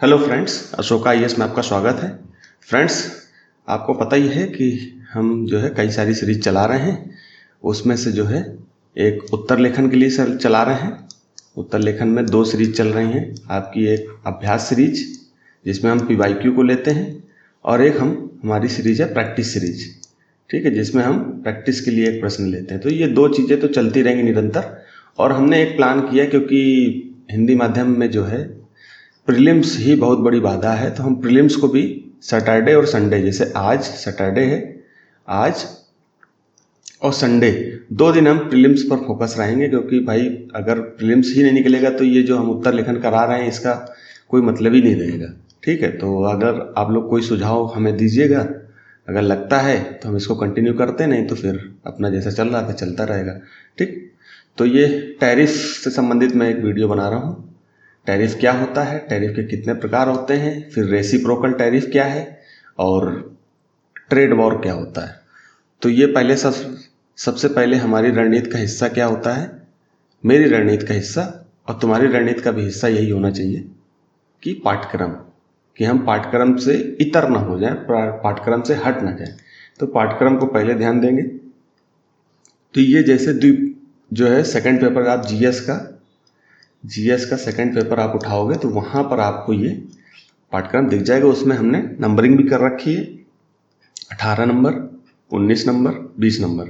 Hello friends, Ashoka IAS में आपका स्वागत है। फ्रेंड्स, आपको पता ही है कि हम जो है कई सारी सीरीज चला रहे हैं। उसमें से जो है एक उत्तर लेखन के लिए सर चला रहे हैं। उत्तर लेखन में 2 सीरीज चल रही हैं। आपकी एक अभ्यास सीरीज जिसमें हम पीवाईक्यू को लेते हैं, और एक हमारी सीरीज है प्रैक्टिस सीरीज, ठीक है, जिसमें हम प्रैक्टिस के लिए एक प्रश्न लेते हैं। तो ये 2 चीज़ें तो चलती रहेंगी निरंतर। और हमने एक प्लान किया, क्योंकि हिंदी माध्यम में जो है प्रीलिम्स ही बहुत बड़ी बाधा है, तो हम प्रीलिम्स को भी सैटरडे और संडे, जैसे आज सैटरडे है, आज और संडे 2 दिन हम प्रीलिम्स पर फोकस रहेंगे। क्योंकि भाई अगर प्रीलिम्स ही नहीं निकलेगा तो ये जो हम उत्तर लेखन करा रहे हैं इसका कोई मतलब ही नहीं रहेगा, ठीक है। तो अगर आप लोग कोई सुझाव हमें दीजिएगा, अगर लगता है तो हम इसको कंटिन्यू करते, नहीं तो फिर अपना जैसा चल रहा था चलता रहेगा, ठीक। तो ये टैरिफ से संबंधित मैं एक वीडियो बना रहा हूँ। टैरिफ क्या होता है, टैरिफ के कितने प्रकार होते हैं, फिर रेसिप्रोकल टैरिफ क्या है, और ट्रेड वॉर क्या होता है। तो ये पहले सबसे पहले हमारी रणनीति का हिस्सा क्या होता है। मेरी रणनीति का हिस्सा और तुम्हारी रणनीति का भी हिस्सा यही होना चाहिए कि पाठ्यक्रम, कि हम पाठ्यक्रम से इतर ना हो जाए, पाठ्यक्रम से हट ना जाए। तो पाठ्यक्रम को पहले ध्यान देंगे। तो ये जैसे जो है सेकंड पेपर आप जीएस का सेकंड पेपर आप उठाओगे तो वहाँ पर आपको ये पाठ्यक्रम दिख जाएगा। उसमें हमने नंबरिंग भी कर रखी है, 18 नंबर, 19 नंबर, 20 नंबर।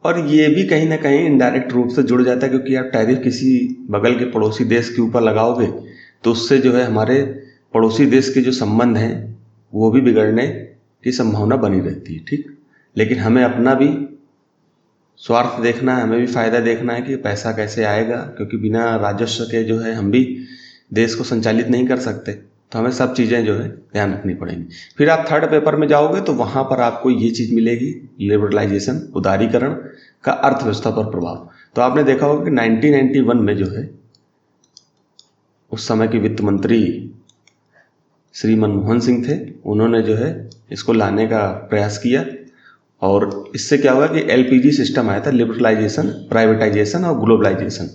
और ये भी कहीं ना कहीं इनडायरेक्ट रूप से जुड़ जाता है, क्योंकि आप टैरिफ किसी बगल के पड़ोसी देश के ऊपर लगाओगे तो उससे जो है हमारे पड़ोसी देश के जो संबंध हैं वो भी बिगड़ने की संभावना बनी रहती है, ठीक। लेकिन हमें अपना भी स्वार्थ देखना है, हमें भी फायदा देखना है कि पैसा कैसे आएगा, क्योंकि बिना राजस्व के जो है हम भी देश को संचालित नहीं कर सकते। तो हमें सब चीज़ें जो है ध्यान रखनी पड़ेंगी। फिर आप थर्ड पेपर में जाओगे तो वहाँ पर आपको ये चीज़ मिलेगी, लिबरलाइजेशन, उदारीकरण का अर्थव्यवस्था पर प्रभाव। तो आपने देखा होगा कि 1991 में जो है उस समय के वित्त मंत्री श्री मनमोहन सिंह थे, उन्होंने जो है इसको लाने का प्रयास किया। और इससे क्या हुआ कि एलपीजी सिस्टम आया था, लिबरलाइजेशन, प्राइवेटाइजेशन और ग्लोबलाइजेशन,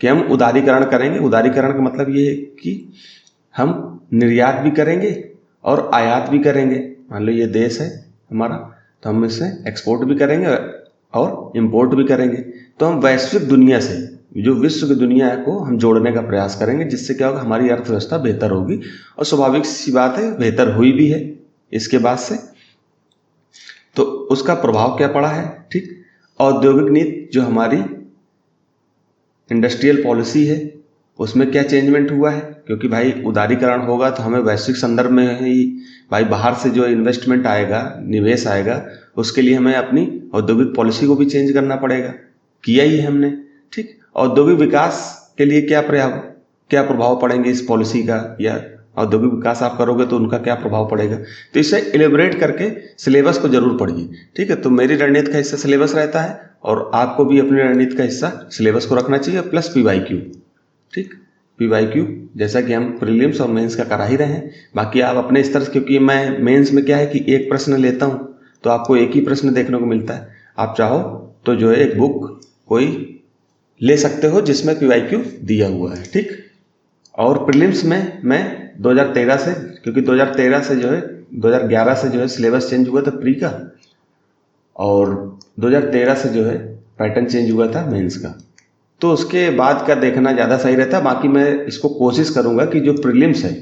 कि हम उदारीकरण करेंगे। उदारीकरण का मतलब ये है कि हम निर्यात भी करेंगे और आयात भी करेंगे। मान लो ये देश है हमारा, तो हम इससे एक्सपोर्ट भी करेंगे और इंपोर्ट भी करेंगे। तो हम वैश्विक दुनिया से, जो विश्व की दुनिया को हम जोड़ने का प्रयास करेंगे, जिससे क्या होगा, हमारी अर्थव्यवस्था बेहतर होगी। और स्वाभाविक सी बात है, बेहतर हुई भी है इसके बाद से। तो उसका प्रभाव क्या पड़ा है, ठीक। औद्योगिक नीति, जो हमारी इंडस्ट्रियल पॉलिसी है, उसमें क्या चेंजमेंट हुआ है, क्योंकि भाई उदारीकरण होगा तो हमें वैश्विक संदर्भ में ही भाई बाहर से जो इन्वेस्टमेंट आएगा, निवेश आएगा, उसके लिए हमें अपनी औद्योगिक पॉलिसी को भी चेंज करना पड़ेगा। किया ही हमने, ठीक। औद्योगिक विकास के लिए क्या प्रभाव पड़ेंगे इस पॉलिसी का, या औद्योगिक विकास आप करोगे तो उनका क्या प्रभाव पड़ेगा। तो इसे इलेबोरेट करके सिलेबस को जरूर पढ़िए, ठीक है। तो मेरी रणनीति का हिस्सा सिलेबस रहता है, और आपको भी अपनी रणनीति का हिस्सा सिलेबस को रखना चाहिए, प्लस पीवाईक्यू, ठीक। पीवाईक्यू जैसा कि हम प्रीलिम्स और मेंस का करा ही रहे हैं। बाकी आप अपने स्तर से, क्योंकि मैं मेंस में क्या है कि एक प्रश्न लेता हूँ तो आपको एक ही प्रश्न देखने को मिलता है। आप चाहो तो जो है एक बुक कोई ले सकते हो जिसमें पीवाईक्यू दिया हुआ है, ठीक। और प्रीलिम्स में मैं 2013 से, क्योंकि 2013 से जो है 2011 से जो है सिलेबस चेंज हुआ था प्री का, और 2013 से जो है पैटर्न चेंज हुआ था मेंस का। तो उसके बाद का देखना ज़्यादा सही रहता है। बाकी मैं इसको कोशिश करूँगा कि जो प्रीलिम्स है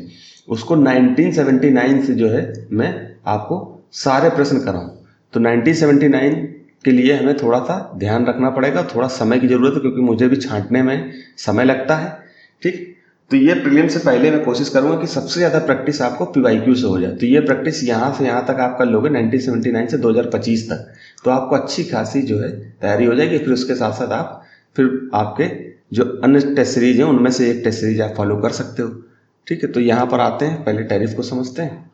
उसको 1979 से जो है मैं आपको सारे प्रश्न कराऊँ। तो 1979 के लिए हमें थोड़ा सा ध्यान रखना पड़ेगा, थोड़ा समय की ज़रूरत है, क्योंकि मुझे भी छांटने में समय लगता है, ठीक। तो ये प्रीलिम से पहले मैं कोशिश करूंगा कि सबसे ज़्यादा प्रैक्टिस आपको पीवाईक्यू से हो जाए। तो ये प्रैक्टिस यहाँ से यहाँ तक आप कर लोगे 1979 से 2025 तक, तो आपको अच्छी खासी जो है तैयारी हो जाएगी। फिर उसके साथ साथ आप फिर आपके जो अन्य टेस्ट सीरीज हैं उनमें से एक टेस्ट सीरीज आप फॉलो कर सकते हो, ठीक है। तो यहाँ पर आते हैं, पहले टैरिफ को समझते हैं।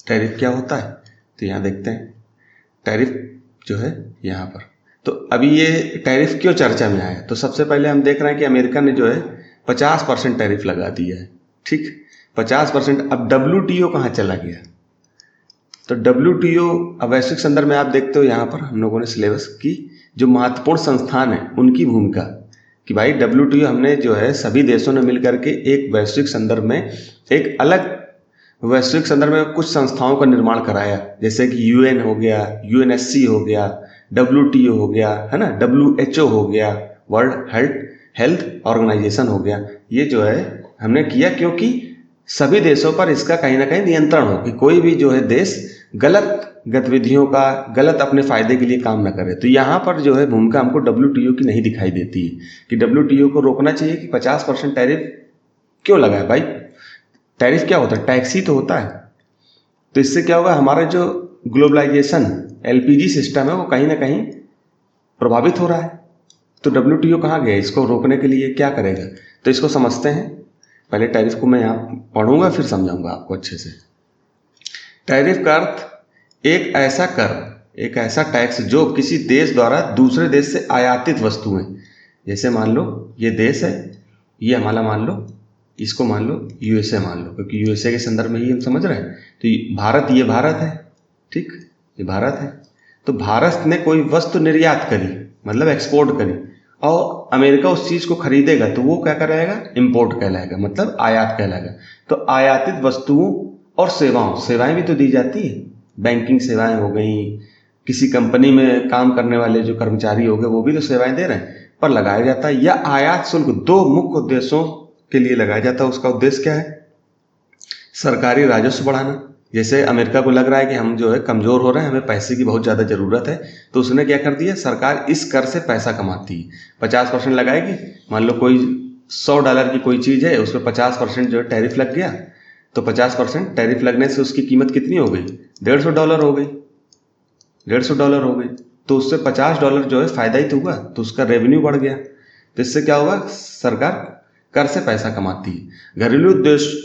टैरिफ क्या होता है, तो यहाँ देखते हैं टैरिफ जो है यहाँ पर। तो अभी ये टैरिफ क्यों चर्चा में आया, तो सबसे पहले हम देख रहे हैं कि अमेरिका ने जो है 50% टैरिफ लगा दिया है, ठीक, 50%। अब WTO कहाँ चला गया, तो WTO अब वैश्विक संदर्भ में आप देखते हो, यहाँ पर हम लोगों ने सिलेबस की जो महत्वपूर्ण संस्थान है उनकी भूमिका, कि भाई WTO हमने जो है सभी देशों ने मिलकर के एक वैश्विक संदर्भ में एक अलग वैश्विक संदर्भ में कुछ संस्थाओं का निर्माण कराया, जैसे कि यूएन हो गया, यूएनएससी हो गया, डब्ल्यूटीओ हो गया, है ना, डब्ल्यूएचओ हो गया, वर्ल्ड हेल्थ ऑर्गेनाइजेशन हो गया। ये जो है हमने किया क्योंकि सभी देशों पर इसका कहीं ना कहीं नियंत्रण हो कि कोई भी जो है देश गलत गतिविधियों का, गलत अपने फायदे के लिए काम ना करे। तो यहाँ पर जो है भूमिका हमको डब्ल्यूटीओ की नहीं दिखाई देती है कि डब्ल्यूटीओ को रोकना चाहिए कि 50% टैरिफ क्यों लगा है भाई। टैरिफ क्या होता है? टैक्स ही तो होता है। तो इससे क्या होगा, हमारा जो ग्लोबलाइजेशन एलपीजी सिस्टम है वो कहीं ना कहीं प्रभावित हो रहा है। तो डब्ल्यूटीओ कहाँ गया इसको रोकने के लिए, क्या करेगा? तो इसको समझते हैं। पहले टैरिफ को मैं यहाँ पढ़ूंगा फिर समझाऊंगा आपको अच्छे से। टैरिफ का अर्थ एक ऐसा कर, एक ऐसा टैक्स जो किसी देश द्वारा दूसरे देश से आयातित वस्तुएं, जैसे मान लो ये देश है, ये हमारा मान लो, इसको मान लो यूएसए मान लो, क्योंकि यूएसए के संदर्भ में ही हम समझ रहे हैं। तो भारत, ये भारत है, ठीक, ये भारत है। तो भारत ने कोई वस्तु निर्यात करी, मतलब एक्सपोर्ट करी, और अमेरिका उस चीज को खरीदेगा तो वो क्या कहलाएगा? इंपोर्ट कहलाएगा, मतलब आयात कहलाएगा। तो आयातित वस्तुओं और सेवाएं भी तो दी जाती है। बैंकिंग सेवाएं हो गई, किसी कंपनी में काम करने वाले जो कर्मचारी हो गए वो भी तो सेवाएं दे रहे हैं, पर लगाया जाता है। या आयात शुल्क दो मुख्य उद्देश्यों के लिए लगाया जाता है। उसका उद्देश्य क्या है? सरकारी राजस्व बढ़ाना। जैसे अमेरिका को लग रहा है कि हम जो है कमजोर हो रहे हैं, हमें पैसे की बहुत ज्यादा जरूरत है, तो उसने क्या कर दिया, सरकार इस कर से पैसा कमाती है। 50% लगाएगी। मान लो कोई $100 की कोई चीज है, उस पर 50% जो है टैरिफ लग गया, तो 50% टैरिफ लगने से उसकी कीमत कितनी हो गई? $150 हो गई, $150 हो गई। तो उससे $50 जो है फायदा ही तो हुआ, तो उसका रेवेन्यू बढ़ गया। तो इससे क्या होगा, सरकार कर से पैसा कमाती है। घरेलू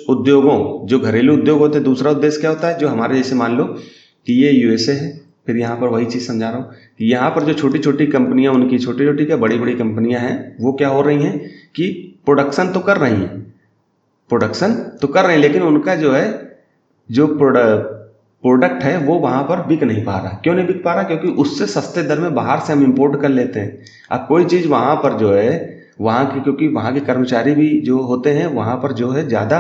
उद्योगों, जो घरेलू उद्योग होते हैं, दूसरा उद्देश्य क्या होता है, जो हमारे जैसे मान लो कि ये यूएसए है, फिर यहाँ पर वही चीज समझा रहा हूँ कि यहाँ पर जो छोटी छोटी कंपनियां, उनकी छोटी छोटी क्या बड़ी बड़ी कंपनियां हैं, वो क्या हो रही हैं कि प्रोडक्शन तो कर रही हैं, लेकिन उनका जो है जो प्रोडक्ट है वो वहां पर बिक नहीं पा रहा। क्यों नहीं बिक पा रहा? क्योंकि उससे सस्ते दर में बाहर से हम इंपोर्ट कर लेते हैं। अब कोई चीज वहां पर जो है वहां की, क्योंकि वहां के कर्मचारी भी जो होते हैं वहां पर जो है ज्यादा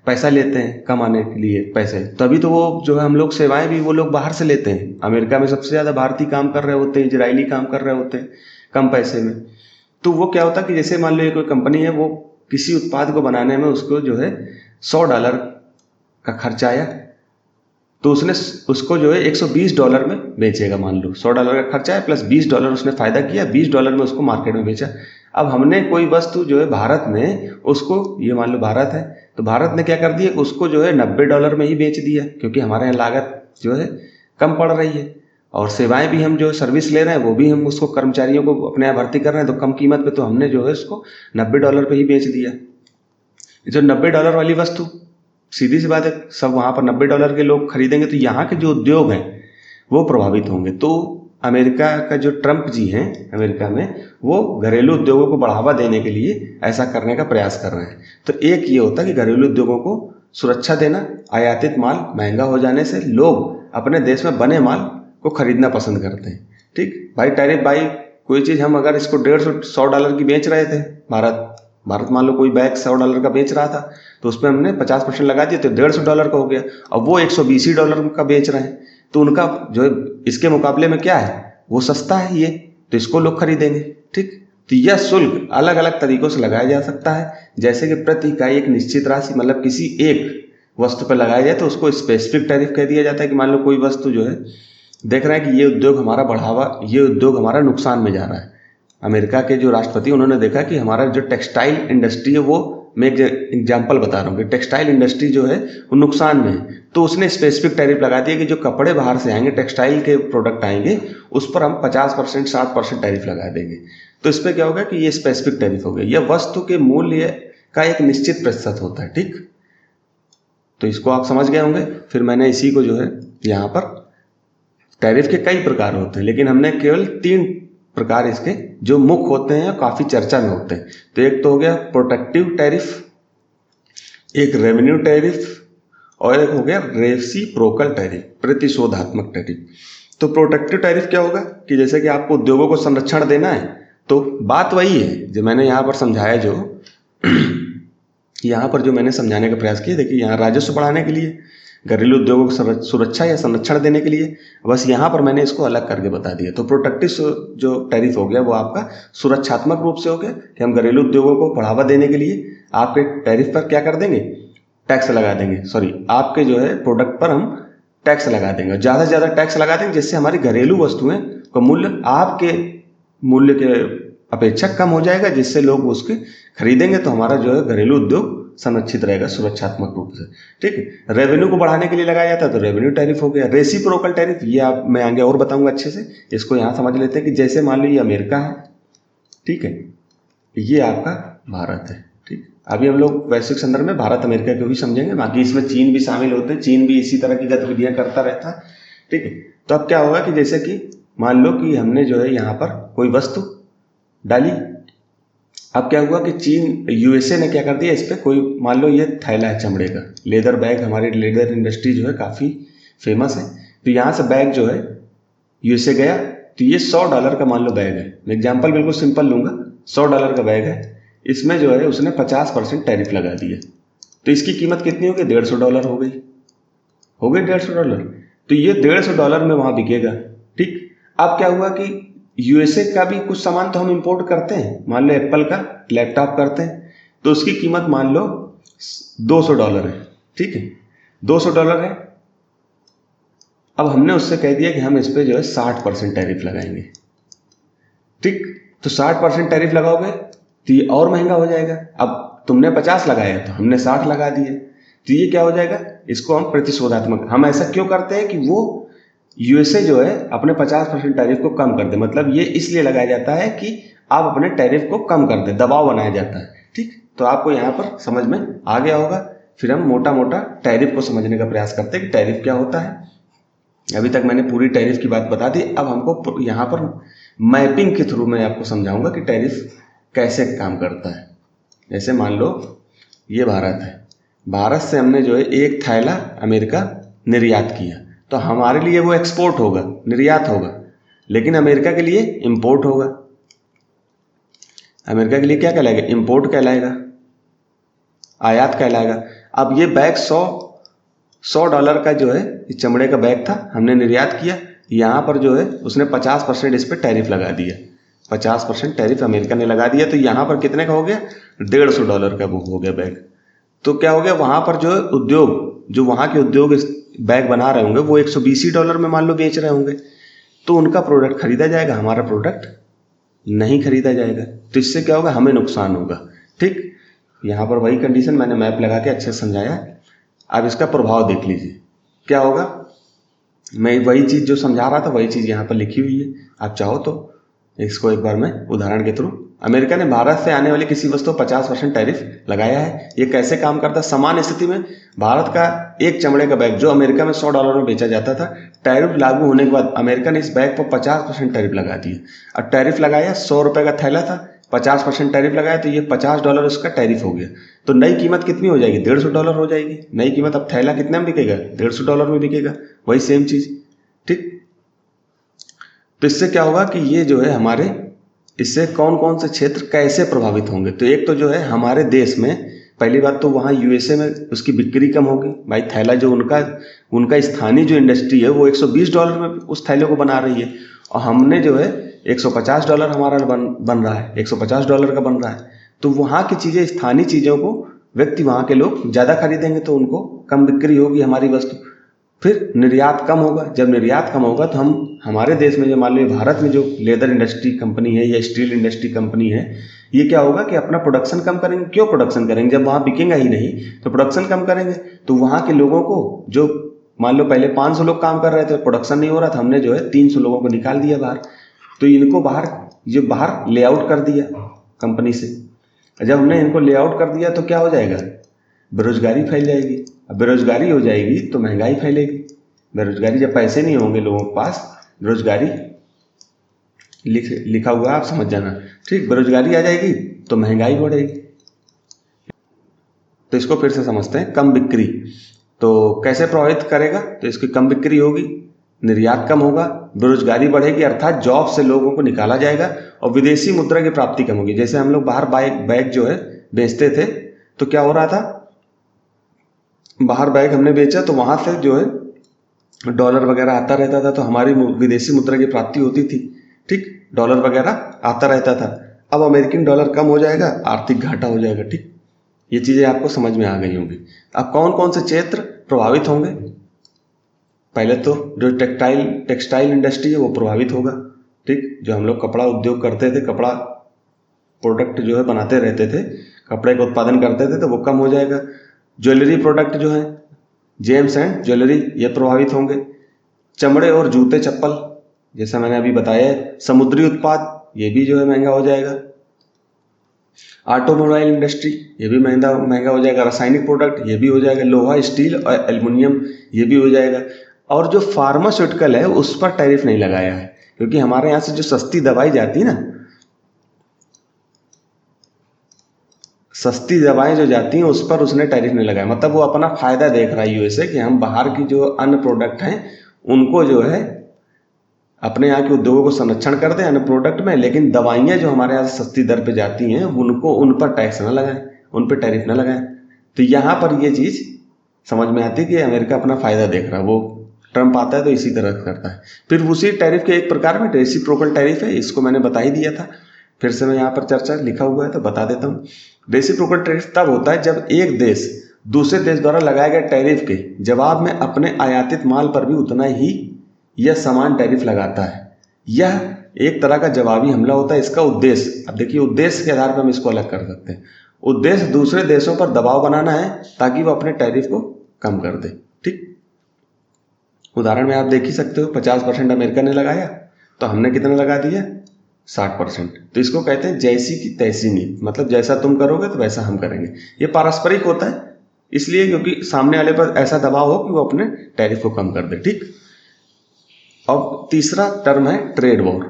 पैसा लेते हैं कमाने के लिए पैसे, तभी तो वो जो है हम लोग सेवाएं भी वो लोग बाहर से लेते हैं। अमेरिका में सबसे ज्यादा भारतीय काम कर रहे होते हैं, इजरायली काम कर रहे होते हैं कम पैसे में। तो वो क्या होता है कि जैसे मान लो ये कोई कंपनी है, वो किसी उत्पाद को बनाने में उसको जो है $100 का खर्चा आया, तो उसने उसको जो है $120 में बेचेगा। मान लो $100 का खर्चा है प्लस $20 उसने फायदा किया, $20 में उसको मार्केट में बेचा। अब हमने कोई वस्तु जो है भारत में उसको, ये मान लो भारत है, तो भारत ने क्या कर दिया, उसको जो है $90 में ही बेच दिया, क्योंकि हमारे यहाँ लागत जो है कम पड़ रही है, और सेवाएं भी हम जो सर्विस ले रहे हैं वो भी हम उसको कर्मचारियों को अपने यहाँ भर्ती कर रहे हैं, तो कम कीमत पे, तो हमने जो है उसको $90 पे ही बेच दिया। जो $90 वाली वस्तु, सीधी सी बात है, सब वहां पर $90 के लोग खरीदेंगे, तो यहाँ के जो उद्योग हैं वो प्रभावित होंगे। तो अमेरिका का जो ट्रंप जी हैं अमेरिका में, वो घरेलू उद्योगों को बढ़ावा देने के लिए ऐसा करने का प्रयास कर रहे हैं। तो एक ये होता है कि घरेलू उद्योगों को सुरक्षा देना, आयातित माल महंगा हो जाने से लोग अपने देश में बने माल को खरीदना पसंद करते हैं। ठीक भाई, टैरिफ भाई, कोई चीज हम अगर इसको $100 की बेच रहे थे, भारत मान लो कोई बैग $100 का बेच रहा था, तो उस पर हमने 50% लगा दिया, तो $150 का हो गया। अब वो $120 का बेच रहे हैं, तो उनका जो है इसके मुकाबले में क्या है, वो सस्ता है ये, तो इसको लोग खरीदेंगे। ठीक, तो यह शुल्क अलग अलग तरीकों से लगाया जा सकता है, जैसे कि प्रति इकाई एक निश्चित राशि, मतलब किसी एक वस्तु पर लगाया जाए तो उसको स्पेसिफिक टैरिफ कह दिया जाता है। कि मान लो कोई वस्तु जो है देख रहा है कि ये उद्योग हमारा बढ़ावा, ये उद्योग हमारा नुकसान में जा रहा है। अमेरिका के जो राष्ट्रपति, उन्होंने देखा कि हमारा जो टेक्सटाइल इंडस्ट्री है, वो मैं एक एग्जाम्पल बता रहा हूँ कि टेक्सटाइल इंडस्ट्री जो है वो नुकसान में है, तो उसने स्पेसिफिक टैरिफ लगा दिया कि जो कपड़े बाहर से आएंगे, टेक्सटाइल के प्रोडक्ट आएंगे, उस पर हम 50% 60% टैरिफ लगा देंगे। तो इस पर क्या होगा कि ये स्पेसिफिक टैरिफ हो गया। यह वस्तु के मूल्य का एक निश्चित प्रतिशत होता है। ठीक, तो इसको आप समझ गए होंगे। फिर मैंने इसी को जो है यहाँ पर, टैरिफ के कई प्रकार होते हैं, लेकिन हमने केवल 3 प्रकार इसके जो मुख्य होते हैं, काफी चर्चा में होते हैं। तो एक तो हो गया प्रोटेक्टिव टैरिफ, एक रेवेन्यू टैरिफ, और एक हो गया रेसिप्रोकल टैरिफ, प्रतिशोधात्मक टैरिफ। तो प्रोटेक्टिव टैरिफ क्या होगा कि जैसे कि आपको उद्योगों को संरक्षण देना है, तो बात वही है जो मैंने यहाँ पर समझाया, जो यहाँ पर जो मैंने समझाने का प्रयास किया, देखिए यहाँ राजस्व बढ़ाने के लिए, घरेलू उद्योगों को सुरक्षा या संरक्षण देने के लिए, बस यहाँ पर मैंने इसको अलग करके बता दिया। तो प्रोटेक्टिव जो टैरिफ हो गया वो आपका सुरक्षात्मक रूप से हो गया कि हम घरेलू उद्योगों को बढ़ावा देने के लिए आपके टैरिफ पर क्या कर देंगे, टैक्स लगा देंगे, सॉरी आपके जो है प्रोडक्ट पर हम टैक्स लगा देंगे, ज़्यादा से ज़्यादा टैक्स लगा देंगे, जिससे हमारी घरेलू वस्तुएं का मूल्य आपके मूल्य के अपेक्षा कम हो जाएगा, जिससे लोग उसके खरीदेंगे, तो हमारा जो है घरेलू उद्योग संरक्षित रहेगा सुरक्षात्मक रूप से। ठीक है, रेवेन्यू को बढ़ाने के लिए लगाया जाता है तो रेवेन्यू टैरिफ हो गया। रेसिप्रोकल टैरिफ, ये आप मैं आगे और बताऊंगा अच्छे से, इसको यहाँ समझ लेते हैं कि जैसे मान लो ये अमेरिका है, ठीक है, ये आपका भारत है। ठीक, अभी हम लोग वैश्विक संदर्भ में भारत अमेरिका को भी समझेंगे, बाकी इसमें चीन भी शामिल होते हैं, चीन भी इसी तरह की गतिविधियां करता रहता है। ठीक है, तो अब क्या होगा कि जैसे कि मान लो कि हमने जो है यहाँ पर कोई वस्तु डाली, अब क्या हुआ कि चीन यूएसए ने क्या कर दिया, इस पर कोई मान लो ये थैला है चमड़े का, लेदर बैग, हमारी लेदर इंडस्ट्री जो है काफ़ी फेमस है, तो यहाँ से बैग जो है यूएसए गया, तो ये $100 का मान लो बैग है, मैं एग्जाम्पल बिल्कुल सिंपल लूँगा, $100 का बैग है, इसमें जो है उसने 50% टैरिफ लगा दिया, तो इसकी कीमत कितनी हो गई, $150 हो गई, $150। तो ये $150 में वहाँ बिकेगा। ठीक, अब क्या हुआ कि यूएसए का भी कुछ सामान तो हम इंपोर्ट करते हैं, मान लो एप्पल का लैपटॉप करते हैं, तो उसकी कीमत मान लो $200 है। ठीक है, $200 है, अब हमने उससे कह दिया कि हम इस पर जो है 60% टैरिफ लगाएंगे। ठीक, तो 60% टैरिफ लगाओगे तो ये और महंगा हो जाएगा। अब तुमने 50 लगाया तो हमने 60 लगा दिए, तो ये क्या हो जाएगा, इसको हम प्रतिशोधात्मक, हम ऐसा क्यों करते हैं कि वो यूएसए जो है अपने 50% टैरिफ को कम कर दे, मतलब ये इसलिए लगाया जाता है कि आप अपने टैरिफ को कम कर दे, दबाव बनाया जाता है। ठीक, तो आपको यहाँ पर समझ में आ गया होगा। फिर हम मोटा मोटा टैरिफ को समझने का प्रयास करते हैं कि टैरिफ क्या होता है। अभी तक मैंने पूरी टैरिफ की बात बता दी, अब हमको यहाँ पर मैपिंग के थ्रू मैं आपको समझाऊंगा कि टैरिफ कैसे काम करता है। जैसे मान लो ये भारत है, भारत से हमने जो है एक थैला अमेरिका निर्यात किया, तो हमारे लिए वो एक्सपोर्ट होगा, निर्यात होगा, लेकिन अमेरिका के लिए इंपोर्ट होगा। अमेरिका के लिए क्या कहलाएगा, इंपोर्ट कहलाएगा, आयात कहलाएगा। अब ये बैग $100 का जो है ये चमड़े का बैग था, हमने निर्यात किया, यहाँ पर जो है उसने 50% इस पर टैरिफ लगा दिया, 50% टैरिफ अमेरिका ने लगा दिया, तो यहाँ पर कितने का हो गया, $150 का वो हो गया बैग। तो क्या हो गया, वहाँ पर जो उद्योग, जो वहाँ के उद्योग बैग बना रहे होंगे वो $120 में मान लो बेच रहे होंगे, तो उनका प्रोडक्ट खरीदा जाएगा, हमारा प्रोडक्ट नहीं खरीदा जाएगा, तो इससे क्या होगा, हमें नुकसान होगा। ठीक, यहाँ पर वही कंडीशन मैंने मैप लगा के अच्छे से समझाया। अब इसका प्रभाव देख लीजिए क्या होगा, मैं वही चीज़ जो समझा रहा था वही चीज़ यहाँ पर लिखी हुई है, आप चाहो तो इसको एक बार मैं उदाहरण के थ्रू, अमेरिका ने भारत से आने वाली किसी वस्तु पर 50% टैरिफ लगाया है। ये कैसे काम करता है, समान स्थिति में भारत का एक चमड़े का बैग जो अमेरिका में $100 में बेचा जाता था, टैरिफ लागू होने के बाद अमेरिका ने इस बैग पर 50% टैरिफ लगा दिया। अब टैरिफ लगाया, $100 का थैला था, 50% टैरिफ लगाया, तो ये $50 इसका टैरिफ हो गया, तो नई कीमत कितनी हो जाएगी, $150 हो जाएगी नई कीमत। अब थैला कितने में बिकेगा, $150 में बिकेगा, वही सेम चीज़। ठीक, तो इससे क्या होगा कि ये जो है हमारे, इससे कौन कौन से क्षेत्र कैसे प्रभावित होंगे, तो एक तो जो है हमारे देश में पहली बात तो वहाँ यूएसए में उसकी बिक्री कम होगी, भाई थैला जो उनका स्थानीय जो इंडस्ट्री है वो $120 में उस थैले को बना रही है, और हमने जो है $150 हमारा बन रहा है, $150 का बन रहा है, तो वहाँ की चीज़ें, स्थानीय चीज़ों को व्यक्ति वहाँ के लोग ज़्यादा खरीदेंगे, तो उनको कम बिक्री होगी हमारी वस्तु, फिर निर्यात कम होगा। जब निर्यात कम होगा तो हम हमारे देश में जो मान लो भारत में जो लेदर इंडस्ट्री कंपनी है या स्टील इंडस्ट्री कंपनी है, ये क्या होगा कि अपना प्रोडक्शन कम करेंगे। क्यों प्रोडक्शन करेंगे, जब वहाँ बिकेगा ही नहीं तो प्रोडक्शन कम करेंगे, तो वहाँ के लोगों को, जो मान लो पहले 500 लोग काम कर रहे थे, प्रोडक्शन नहीं हो रहा था, हमने जो है 300 लोगों को निकाल दिया बाहर, तो इनको बाहर लेआउट कर दिया कंपनी से। जब हमने इनको लेआउट कर दिया तो क्या हो जाएगा, बेरोजगारी फैल जाएगी, अब बेरोजगारी हो जाएगी तो महंगाई फैलेगी। बेरोजगारी, जब पैसे नहीं होंगे लोगों के पास, बेरोजगारी लिखा हुआ आप समझ जाना। ठीक, बेरोजगारी आ जाएगी तो महंगाई बढ़ेगी। तो इसको फिर से समझते हैं, कम बिक्री तो कैसे प्रभावित करेगा, तो इसकी कम बिक्री होगी, निर्यात कम होगा, बेरोजगारी बढ़ेगी, अर्थात जॉब से लोगों को निकाला जाएगा, और विदेशी मुद्रा की प्राप्ति कम होगी। जैसे हम लोग बाहर बैग जो है बेचते थे, तो क्या हो रहा था, बाहर बैग हमने बेचा तो वहां से जो है डॉलर वगैरह आता रहता था, तो हमारी विदेशी मुद्रा की प्राप्ति होती थी। ठीक, डॉलर वगैरह आता रहता था। अब अमेरिकन डॉलर कम हो जाएगा, आर्थिक घाटा हो जाएगा। ठीक, ये चीजें आपको समझ में आ गई होंगी। अब कौन कौन से क्षेत्र प्रभावित होंगे? पहले तो जो टेक्सटाइल इंडस्ट्री है वो प्रभावित होगा। ठीक, जो हम लोग कपड़ा उद्योग करते थे, कपड़ा प्रोडक्ट जो है बनाते रहते थे, कपड़े का उत्पादन करते थे, तो वो कम हो जाएगा। ज्वेलरी प्रोडक्ट जो है, जेम्स एंड ज्वेलरी, ये प्रभावित होंगे। चमड़े और जूते चप्पल, जैसा मैंने अभी बताया है। समुद्री उत्पाद, ये भी जो है महंगा हो जाएगा। ऑटोमोबाइल इंडस्ट्री, ये भी महंगा हो जाएगा। रासायनिक प्रोडक्ट, ये भी हो जाएगा। लोहा, स्टील और एल्युमिनियम, ये भी हो जाएगा। और जो फार्मास्यूटिकल है उस पर टैरिफ नहीं लगाया है, क्योंकि हमारे यहाँ से जो सस्ती दवाई जाती है ना, सस्ती दवाएं जो जाती हैं उस पर उसने टैरिफ नहीं लगाया। मतलब वो अपना फायदा देख रहा है यूएसए, कि हम बाहर की जो अन्य प्रोडक्ट हैं उनको जो है अपने यहाँ के उद्योगों को संरक्षण कर दें अन्य प्रोडक्ट में, लेकिन दवाइयाँ जो हमारे यहाँ से सस्ती दर पे जाती हैं उनको उन पर टैक्स ना लगाएं, उन पर टैरिफ ना लगाएं। तो यहाँ पर ये चीज़ समझ में आती है कि अमेरिका अपना फायदा देख रहा है। वो ट्रंप आता है तो इसी तरह करता है। फिर उसी टैरिफ के एक प्रकार में रेसिप्रोकल टैरिफ है, इसको मैंने बता ही दिया था। फिर से मैं यहाँ पर चर्चा लिखा हुआ है तो बता देता हूँ। रेसिप्रोकल टैरिफ तब होता है जब एक देश दूसरे देश द्वारा लगाए गए टैरिफ के जवाब में अपने आयातित माल पर भी उतना ही यह समान टैरिफ लगाता है। यह एक तरह का जवाबी हमला होता है। इसका उद्देश्य, अब देखिए, उद्देश्य के आधार पर हम इसको अलग कर सकते हैं। उद्देश्य दूसरे देशों पर दबाव बनाना है ताकि वो अपने टैरिफ को कम कर दे। ठीक, उदाहरण में आप देख ही सकते हो, 50% अमेरिका ने लगाया तो हमने कितना लगा दिया, 60%। तो इसको कहते हैं जैसी की तैसी नीति, मतलब जैसा तुम करोगे तो वैसा हम करेंगे। ये पारस्परिक होता है, इसलिए क्योंकि सामने वाले पर ऐसा दबाव हो कि वो अपने टैरिफ को कम कर दे। ठीक, अब तीसरा टर्म है ट्रेड वॉर।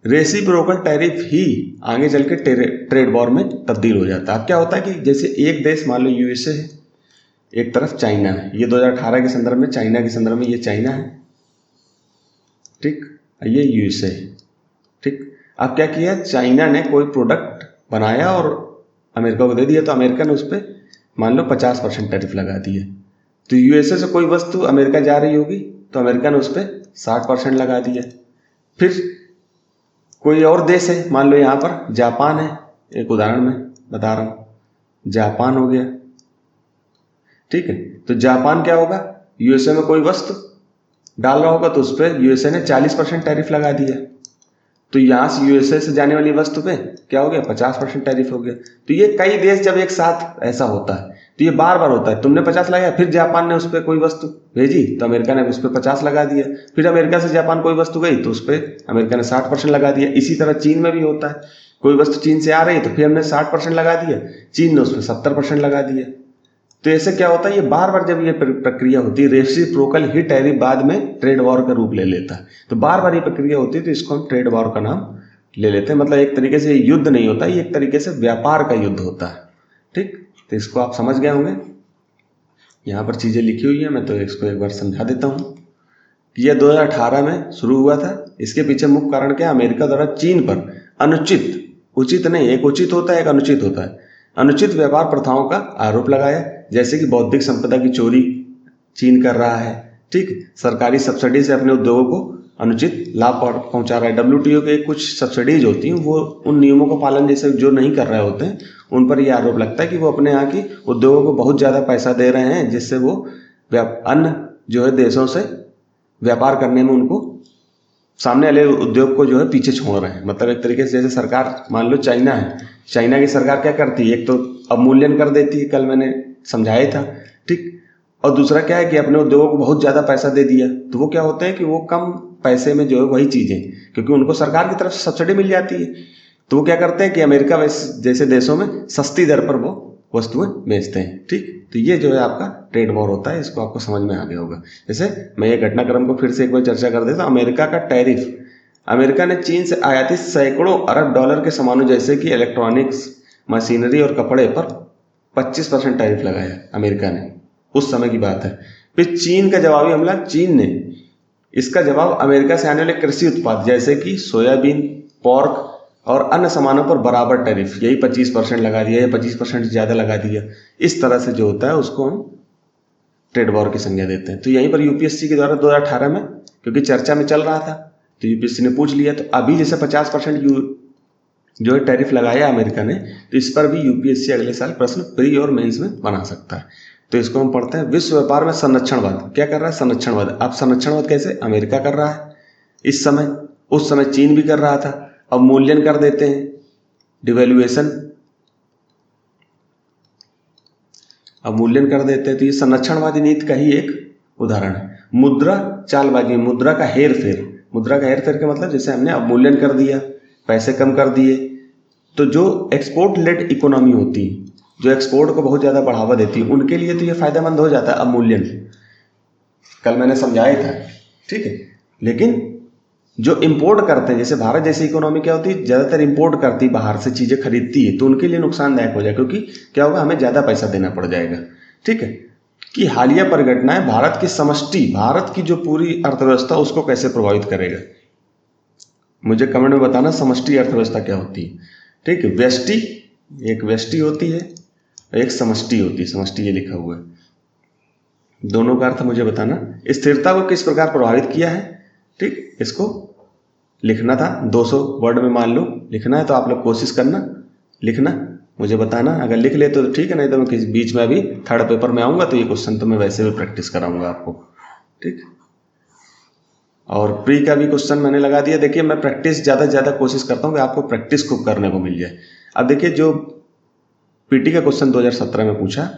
रेसिप्रोकल टैरिफ ही आगे चल के ट्रेड वॉर में तब्दील हो जाता है। अब क्या होता है कि जैसे एक देश, मान लो यूएसए है, एक तरफ चाइना है। ये 2018 के संदर्भ में, चाइना के संदर्भ में ये चाइना है। ठीक, ये यूएसए है। ठीक, अब क्या किया, चाइना ने कोई प्रोडक्ट बनाया और अमेरिका को दे दिया, तो अमेरिका ने उस पर मान लो 50% टैरिफ लगा दिया। तो यूएसए से कोई वस्तु अमेरिका जा रही होगी तो अमेरिका ने उस पर 60% लगा दिया। फिर कोई और देश है, मान लो यहाँ पर जापान है, एक उदाहरण में बता रहा हूँ, जापान हो गया। ठीक है, तो जापान क्या होगा, यूएसए में कोई वस्तु डाल रहा होगा तो उस पर यूएसए ने 40% टैरिफ लगा दिया। तो यहाँ से यूएसए से जाने वाली वस्तु पे क्या हो गया, 50% टैरिफ हो गया। तो ये कई देश जब एक साथ ऐसा होता है तो ये बार बार होता है। तुमने 50 लगाया, फिर जापान ने उस पर कोई वस्तु भेजी तो अमेरिका ने उस पर 50 लगा दिया। फिर अमेरिका से जापान कोई वस्तु गई तो उस पर अमेरिका ने 60% लगा दिया। इसी तरह चीन में भी होता है, कोई वस्तु चीन से आ रही तो फिर हमने 60% लगा दिया, चीन ने उस पर 70% लगा दिया। तो ऐसे क्या होता है, ये बार बार जब ये प्रक्रिया होती है, रेसिप्रोकल ही टैरिफ बाद में ट्रेड वॉर का रूप ले लेता है। तो बार बार ये प्रक्रिया होती है तो इसको हम ट्रेड वॉर का नाम ले लेते हैं। मतलब एक तरीके से युद्ध नहीं होता, ये एक तरीके से व्यापार का युद्ध होता है। ठीक, तो इसको आप समझ गए होंगे। यहाँ पर चीजें लिखी हुई है, मैं तो इसको एक बार समझा देता हूँ। यह 2018 में शुरू हुआ था। इसके पीछे मुख्य कारण क्या, अमेरिका द्वारा चीन पर अनुचित, उचित नहीं, एक उचित होता है एक अनुचित होता है, अनुचित व्यापार प्रथाओं का आरोप लगाया, जैसे कि बौद्धिक संपदा की चोरी चीन कर रहा है। ठीक, सरकारी सब्सिडी से अपने उद्योगों को अनुचित लाभ पहुंचा रहा है। डब्ल्यूटीओ के कुछ सब्सिडीज होती हैं, वो उन नियमों का पालन जैसे जो नहीं कर रहे होते हैं उन पर यह आरोप लगता है कि वो अपने यहाँ की उद्योगों को बहुत ज़्यादा पैसा दे रहे हैं, जिससे वो अन्य जो है देशों से व्यापार करने में उनको सामने वाले उद्योग को जो है पीछे छोड़ रहे हैं। मतलब एक तरीके से जैसे सरकार, मान लो चाइना है, चाइना की सरकार क्या करती है, एक तो अवमूल्यन कर देती है, कल मैंने समझाया था। ठीक, और दूसरा क्या है कि अपने उद्योगों को बहुत ज़्यादा पैसा दे दिया तो वो क्या होते हैं कि वो कम पैसे में जो है वही चीज़ें, क्योंकि उनको सरकार की तरफ से सब्सिडी मिल जाती है, तो वो क्या करते हैं कि अमेरिका जैसे देशों में सस्ती दर पर वो वस्तुएं बेचते हैं। ठीक, तो ये जो है आपका ट्रेड वॉर होता है, इसको आपको समझ में आ गया होगा। जैसे मैं ये घटनाक्रम को फिर से एक बार चर्चा कर देता हूँ। अमेरिका का टैरिफ, अमेरिका ने चीन से आयातित सैकड़ों अरब डॉलर के सामानों जैसे कि इलेक्ट्रॉनिक्स, मशीनरी और कपड़े पर 25% टैरिफ लगाया अमेरिका ने, उस समय की बात है। फिर चीन का जवाबी हमला, चीन ने इसका जवाब अमेरिका से आने वाले कृषि उत्पाद जैसे कि सोयाबीन, पोर्क, और अन्य सामानों पर बराबर टैरिफ, यही 25% लगा दिया या 25% ज़्यादा लगा दिया, इस तरह से जो होता है उसको हम ट्रेड वॉर की संज्ञा देते हैं। तो यहीं पर यूपीएससी के द्वारा 2018 में, क्योंकि चर्चा में चल रहा था तो यूपीएससी ने पूछ लिया। तो अभी जैसे 50% जो है टैरिफ लगाया अमेरिका ने, तो इस पर भी यूपीएससी अगले साल प्रश्न प्री और मेंस में बना सकता है। तो इसको हम पढ़ते हैं। विश्व व्यापार में संरक्षणवाद क्या कर रहा है? संरक्षणवाद। अब संरक्षणवाद कैसे? अमेरिका कर रहा है इस समय, उस समय चीन भी कर रहा था। अब मूल्यन कर देते हैं, डिवेल्युएशन, अब मूल्यन कर देते हैं। तो ये संरक्षणवादी नीति का ही एक उदाहरण है। मुद्रा चालबाजी, मुद्रा का हेर फेर। मुद्रा का हेर फेर का मतलब जैसे हमने अवमूल्यन कर दिया, पैसे कम कर दिए, तो जो एक्सपोर्ट लेड इकोनॉमी होती है, जो एक्सपोर्ट को बहुत ज़्यादा बढ़ावा देती है, उनके लिए तो ये फायदेमंद हो जाता है अवमूल्यन। कल मैंने समझाया था, ठीक है। लेकिन जो इंपोर्ट करते हैं, जैसे भारत जैसी इकोनॉमी क्या होती है, ज़्यादातर इंपोर्ट करती है, बाहर से चीज़ें खरीदती है, तो उनके लिए नुकसानदायक हो जाएगा, क्योंकि क्या होगा, हमें ज़्यादा पैसा देना पड़ जाएगा, ठीक है। कि हालिया परिघटनाएं भारत की समष्टि, भारत की जो पूरी अर्थव्यवस्था उसको कैसे प्रभावित करेगा, मुझे कमेंट में बताना समष्टि अर्थव्यवस्था क्या होती है, ठीक है। व्यष्टि, एक व्यष्टि होती है, एक समष्टि होती है, समष्टि ये लिखा हुआ है, दोनों का अर्थ मुझे बताना। स्थिरता को किस प्रकार प्रभावित किया है, ठीक, इसको लिखना था 200 वर्ड में, मान लो लिखना है तो आप लोग कोशिश करना लिखना, मुझे बताना। अगर लिख ले तो ठीक है, नहीं तो मैं किसी बीच में अभी थर्ड पेपर में आऊँगा तो ये क्वेश्चन तो मैं वैसे भी प्रैक्टिस कराऊंगा आपको, ठीक। और प्री का भी क्वेश्चन मैंने लगा दिया। देखिए मैं प्रैक्टिस ज़्यादा से ज़्यादा कोशिश करता हूँ कि आपको प्रैक्टिस खूब करने को मिल जाए। अब देखिए जो पीटी का क्वेश्चन 2017 में पूछा,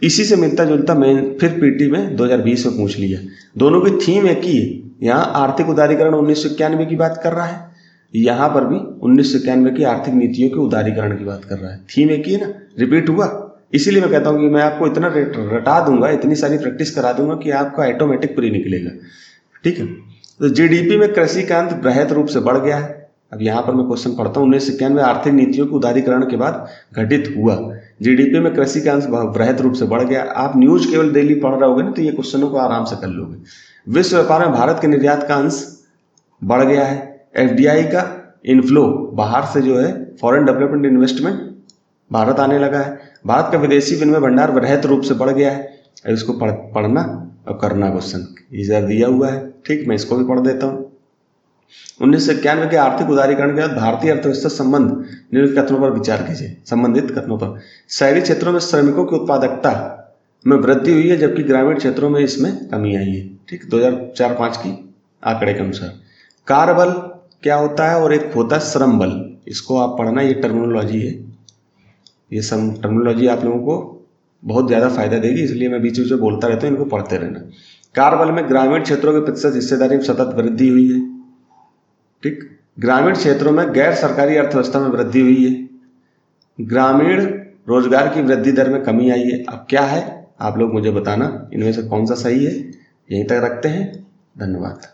इसी से मिलता जुलता मैं फिर पीटी में 2020 में पूछ लिया। दोनों की थीम एक ही है। यहाँ आर्थिक उदारीकरण 1991 की बात कर रहा है, यहाँ पर भी 1991 की आर्थिक नीतियों के उदारीकरण की बात कर रहा है। थीम एक ही है ना, रिपीट हुआ। इसीलिए मैं कहता हूँ कि मैं आपको इतना रटा दूंगा, इतनी सारी प्रैक्टिस करा दूंगा कि आपका ऑटोमेटिक प्री निकलेगा, ठीक है। तो जीडीपी में कृषि का अंत बृहत रूप से बढ़ गया है। अब यहाँ पर मैं क्वेश्चन पढ़ता हूँ। 1991 आर्थिक नीतियों के उदारीकरण के बाद घटित हुआ, जीडीपी में कृषि का अंश बृहत रूप से बढ़ गया। आप न्यूज केवल डेली पढ़ रहे होगे ना, तो ये क्वेश्चनों को आराम से कर लोगे। विश्व व्यापार में भारत के निर्यात का अंश बढ़ गया है। एफडीआई का इनफ्लो, बाहर से जो है फॉरेन डेवलपमेंट इन्वेस्टमेंट भारत आने लगा है। भारत का विदेशी विनिमय भंडार बृहत रूप से बढ़ गया है। इसको पढ़ना और करना, क्वेश्चन इधर दिया हुआ है, ठीक। मैं इसको भी पढ़ देता हूँ। 1991 के आर्थिक उदारीकरण के बाद भारतीय अर्थव्यवस्था संबंधित कथनों पर विचार कीजिए। संबंधित कथनों पर, शहरी क्षेत्रों में श्रमिकों की उत्पादकता में वृद्धि हुई है, जबकि ग्रामीण क्षेत्रों में इसमें कमी आई है, ठीक। 2004-05 की आंकड़े के अनुसार। कार्यबल क्या होता है और एक होता है श्रम बल, इसको आप पढ़ना, ये टर्मिनोलॉजी है। ये सब टर्मिनोलॉजी आप लोगों को बहुत ज़्यादा फायदा देगी, इसलिए मैं बीच बीच में बोलता रहता हूँ, इनको पढ़ते रहना। कार्यबल में ग्रामीण क्षेत्रों के प्रतिशत हिस्सेदारी में सतत वृद्धि हुई है, ठीक। ग्रामीण क्षेत्रों में गैर सरकारी अर्थव्यवस्था में वृद्धि हुई है। ग्रामीण रोजगार की वृद्धि दर में कमी आई है। अब क्या है आप लोग मुझे बताना, इनमें से कौन सा सही है। यहीं तक रखते हैं, धन्यवाद।